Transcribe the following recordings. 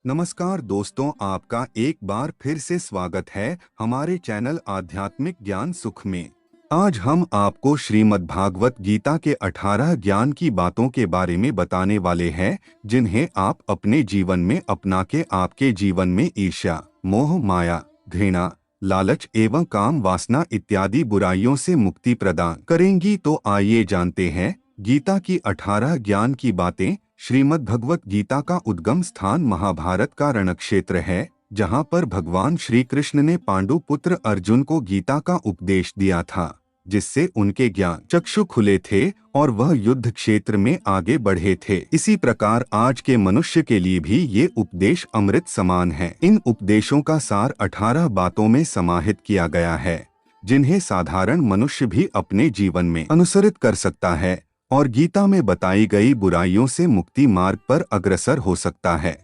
नमस्कार दोस्तों, आपका एक बार फिर से स्वागत है हमारे चैनल आध्यात्मिक ज्ञान सुख में। आज हम आपको श्रीमद् भागवत गीता के 18 ज्ञान की बातों के बारे में बताने वाले हैं, जिन्हें आप अपने जीवन में अपना के आपके जीवन में ईर्ष्या, मोह, माया, घृणा, लालच एवं काम वासना इत्यादि बुराइयों से मुक्ति प्रदान करेंगी। तो आइए जानते हैं गीता की 18 ज्ञान की बातें। श्रीमद् भगवत गीता का उद्गम स्थान महाभारत का रणक्षेत्र है, जहां पर भगवान श्री कृष्ण ने पांडु पुत्र अर्जुन को गीता का उपदेश दिया था, जिससे उनके ज्ञान चक्षु खुले थे और वह युद्ध क्षेत्र में आगे बढ़े थे। इसी प्रकार आज के मनुष्य के लिए भी ये उपदेश अमृत समान है। इन उपदेशों का सार 18 बातों में समाहित किया गया है, जिन्हें साधारण मनुष्य भी अपने जीवन में अनुसरित कर सकता है और गीता में बताई गई बुराइयों से मुक्ति मार्ग पर अग्रसर हो सकता है।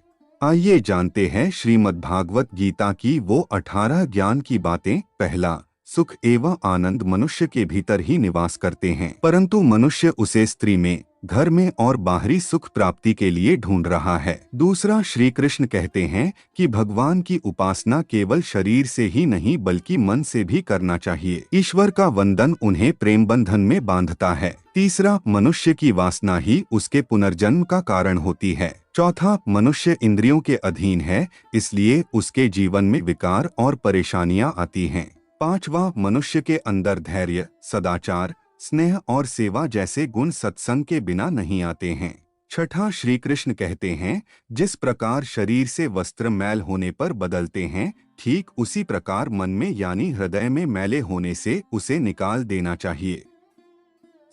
आइए जानते हैं श्रीमद् भागवत गीता की वो 18 ज्ञान की बातें। पहला, सुख एवं आनंद मनुष्य के भीतर ही निवास करते हैं, परंतु मनुष्य उसे स्त्री में, घर में और बाहरी सुख प्राप्ति के लिए ढूंढ रहा है। दूसरा, श्री कृष्ण कहते हैं कि भगवान की उपासना केवल शरीर से ही नहीं बल्कि मन से भी करना चाहिए। ईश्वर का वंदन उन्हें प्रेम बंधन में बांधता है। तीसरा, मनुष्य की वासना ही उसके पुनर्जन्म का कारण होती है। चौथा, मनुष्य इंद्रियों के अधीन है, इसलिए उसके जीवन में विकार और परेशानियां आती हैं। पांचवा, मनुष्य के अंदर धैर्य, सदाचार, स्नेह और सेवा जैसे गुण सत्संग के बिना नहीं आते हैं। छठा, श्री कृष्ण कहते हैं जिस प्रकार शरीर से वस्त्र मैल होने पर बदलते हैं, ठीक उसी प्रकार मन में यानी हृदय में मैले होने से उसे निकाल देना चाहिए।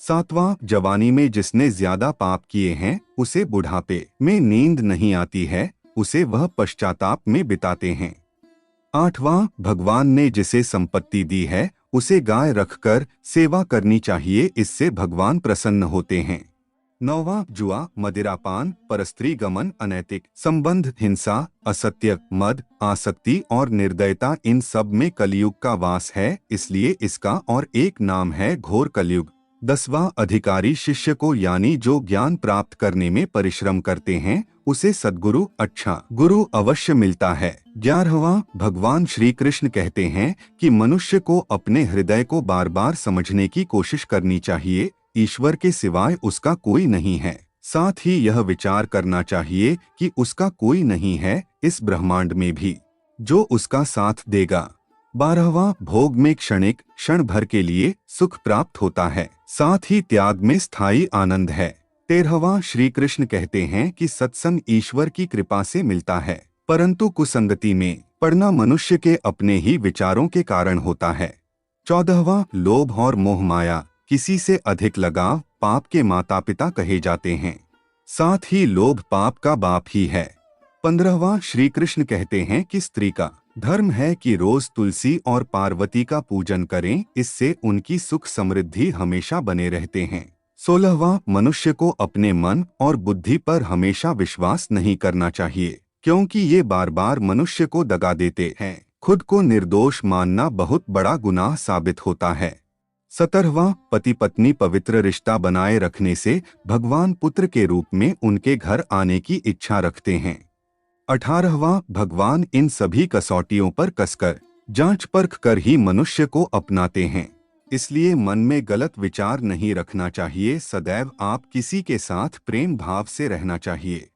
सातवां, जवानी में जिसने ज्यादा पाप किए हैं उसे बुढ़ापे में नींद नहीं आती है, उसे वह पश्चाताप में बिताते हैं। आठवां, भगवान ने जिसे संपत्ति दी है उसे गाय रखकर सेवा करनी चाहिए, इससे भगवान प्रसन्न होते हैं। नौवां, जुआ, मदिरापान, परस्त्री गमन, अनैतिक संबंध, हिंसा, असत्य, मद, आसक्ति और निर्दयता, इन सब में कलयुग का वास है, इसलिए इसका और एक नाम है घोर कलयुग। 10वां, अधिकारी शिष्य को यानी जो ज्ञान प्राप्त करने में परिश्रम करते हैं उसे सद्गुरु, अच्छा गुरु अवश्य मिलता है। 11वां, भगवान श्री कृष्ण कहते हैं कि मनुष्य को अपने हृदय को बार बार समझने की कोशिश करनी चाहिए, ईश्वर के सिवाय उसका कोई नहीं है। साथ ही यह विचार करना चाहिए कि उसका कोई नहीं है इस ब्रह्मांड में भी जो उसका साथ देगा। 12वां, भोग में क्षणिक क्षण भर के लिए सुख प्राप्त होता है, साथ ही त्याग में स्थायी आनंद है। 13वां, श्री कृष्ण कहते हैं कि सत्संग ईश्वर की कृपा से मिलता है, परंतु कुसंगति में पड़ना मनुष्य के अपने ही विचारों के कारण होता है। 14वां, लोभ और मोह माया, किसी से अधिक लगाव पाप के माता पिता कहे जाते हैं, साथ ही लोभ पाप का बाप ही है। 15वां, श्री कृष्ण कहते हैं कि स्त्री का धर्म है कि रोज तुलसी और पार्वती का पूजन करें, इससे उनकी सुख समृद्धि हमेशा बने रहते हैं। 16वां, मनुष्य को अपने मन और बुद्धि पर हमेशा विश्वास नहीं करना चाहिए, क्योंकि ये बार बार मनुष्य को दगा देते हैं। खुद को निर्दोष मानना बहुत बड़ा गुनाह साबित होता है। 17वां, पति पत्नी पवित्र रिश्ता बनाए रखने से भगवान पुत्र के रूप में उनके घर आने की इच्छा रखते हैं। 18वां, भगवान इन सभी कसौटियों पर कसकर जांच परख कर ही मनुष्य को अपनाते हैं, इसलिए मन में गलत विचार नहीं रखना चाहिए, सदैव आप किसी के साथ प्रेम भाव से रहना चाहिए।